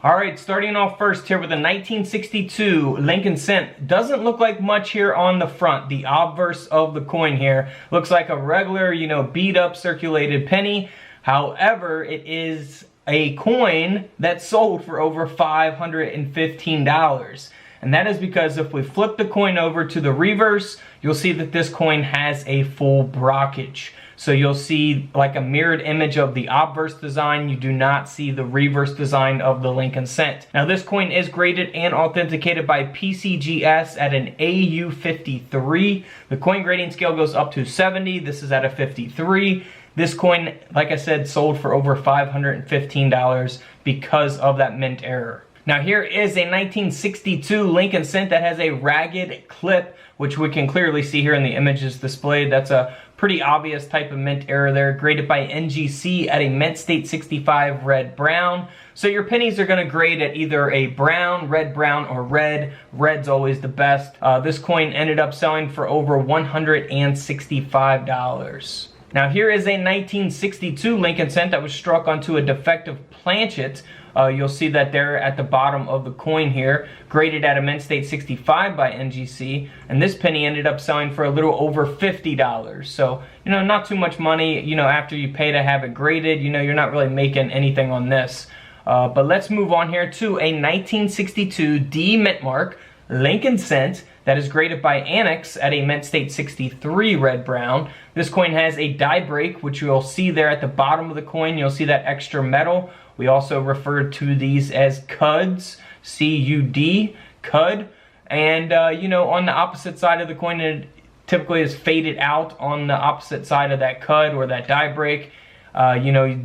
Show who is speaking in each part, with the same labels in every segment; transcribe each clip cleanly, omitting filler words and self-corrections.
Speaker 1: Alright, starting off first here with a 1962 Lincoln cent. Doesn't look like much here on the front. The obverse of the coin here looks like a regular, beat up circulated penny. However, it is a coin that sold for over $515. And that is because if we flip the coin over to the reverse, you'll see that this coin has a full brockage. So you'll see like a mirrored image of the obverse design. You do not see the reverse design of the Lincoln cent. Now this coin is graded and authenticated by PCGS at an AU53. The coin grading scale goes up to 70. This is at a 53. This coin, like I said, sold for over $515 because of that mint error. Now here is a 1962 Lincoln cent that has a ragged clip, which we can clearly see here in the images displayed. That's a pretty obvious type of mint error there, graded by NGC at a mint state 65 red brown. So your pennies are going to grade at either a brown, or red. Red's always the best. This coin ended up selling for over $165. Now here is a 1962 Lincoln cent that was struck onto a defective planchet. You'll see that there at the bottom of the coin here, graded at a mint state 65 by NGC, and this penny ended up selling for a little over $50. So, not too much money, after you pay to have it graded, you're not really making anything on this. But let's move on here to a 1962 D mint mark Lincoln cent that is graded by Annex at a mint state 63 red brown. This coin has a die break, which you'll see there at the bottom of the coin. You'll see that extra metal. We also refer to these as cuds, C-U-D, cud. And, on the opposite side of the coin, it typically is faded out on the opposite side of that cud or that die break.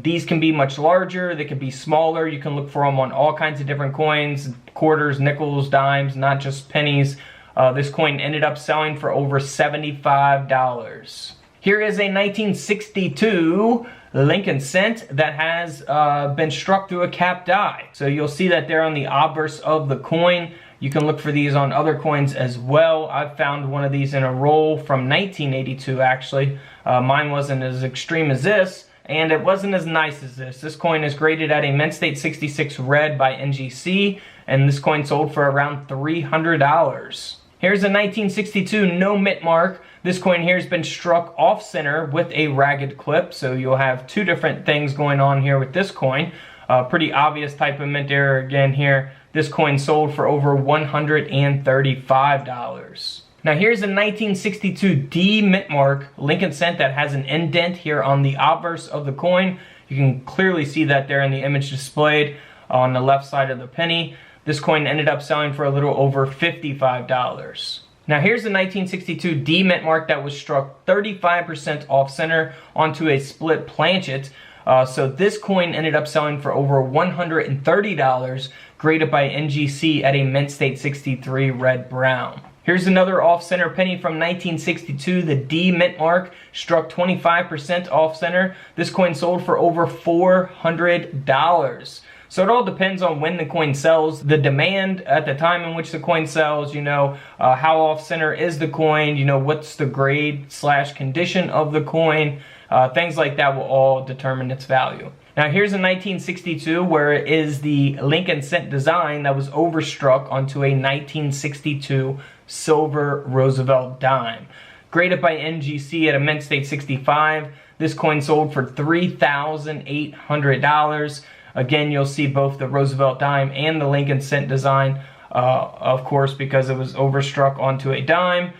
Speaker 1: These can be much larger, they can be smaller. You can look for them on all kinds of different coins, quarters, nickels, dimes, not just pennies. This coin ended up selling for over $75. Here is a 1962 Lincoln cent that has been struck through a capped die. So you'll see that there on the obverse of the coin. You can look for these on other coins as well. I've found one of these in a roll from 1982 actually. Mine wasn't as extreme as this, and it wasn't as nice as this. This coin is graded at a mint state 66 red by NGC, and this coin sold for around $300. Here's a 1962 no mint mark. This coin here has been struck off center with a ragged clip, so you'll have two different things going on here with this coin. Pretty obvious type of mint error again here. This coin sold for over $135. Now here's a 1962 D mint mark Lincoln cent that has an indent here on the obverse of the coin. You can clearly see that there in the image displayed on the left side of the penny. This coin ended up selling for a little over $55. Now here's the 1962 D mint mark that was struck 35% off center onto a split planchet. So this coin ended up selling for over $130, graded by NGC at a mint state 63 red brown. Here's another off-center penny from 1962, the D mint mark, struck 25% off-center. This coin sold for over $400. So it all depends on when the coin sells, the demand at the time in which the coin sells, how off-center is the coin, what's the grade / condition of the coin. Things like that will all determine its value. Now here's a 1962 where it is the Lincoln cent design that was overstruck onto a 1962 silver Roosevelt dime. Graded by NGC at a mint state 65. This coin sold for $3,800. Again, you'll see both the Roosevelt dime and the Lincoln cent design, of course, because it was overstruck onto a dime.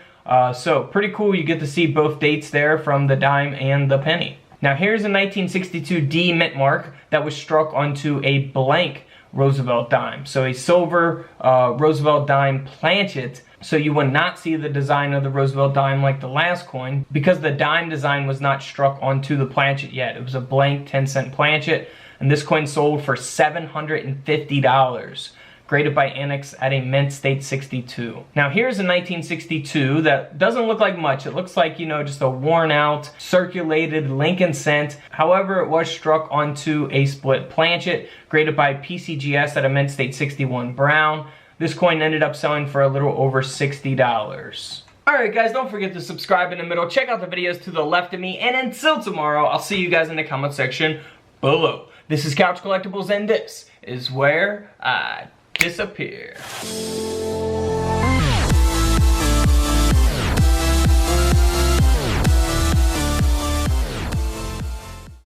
Speaker 1: So pretty cool. You get to see both dates there from the dime and the penny. Now here's a 1962 D mint mark that was struck onto a blank Roosevelt dime. So a silver Roosevelt dime planchet. So you will not see the design of the Roosevelt dime like the last coin because the dime design was not struck onto the planchet yet. It was a blank 10-cent planchet, and this coin sold for $750. Graded by Annex at a mint state 62. Now here's a 1962 that doesn't look like much. It looks like, just a worn out, circulated Lincoln cent. However, it was struck onto a split planchet, graded by PCGS at a mint state 61 brown. This coin ended up selling for a little over $60. Alright guys, don't forget to subscribe in the middle. Check out the videos to the left of me. And until tomorrow, I'll see you guys in the comment section below. This is Couch Collectibles, and this is where I disappear.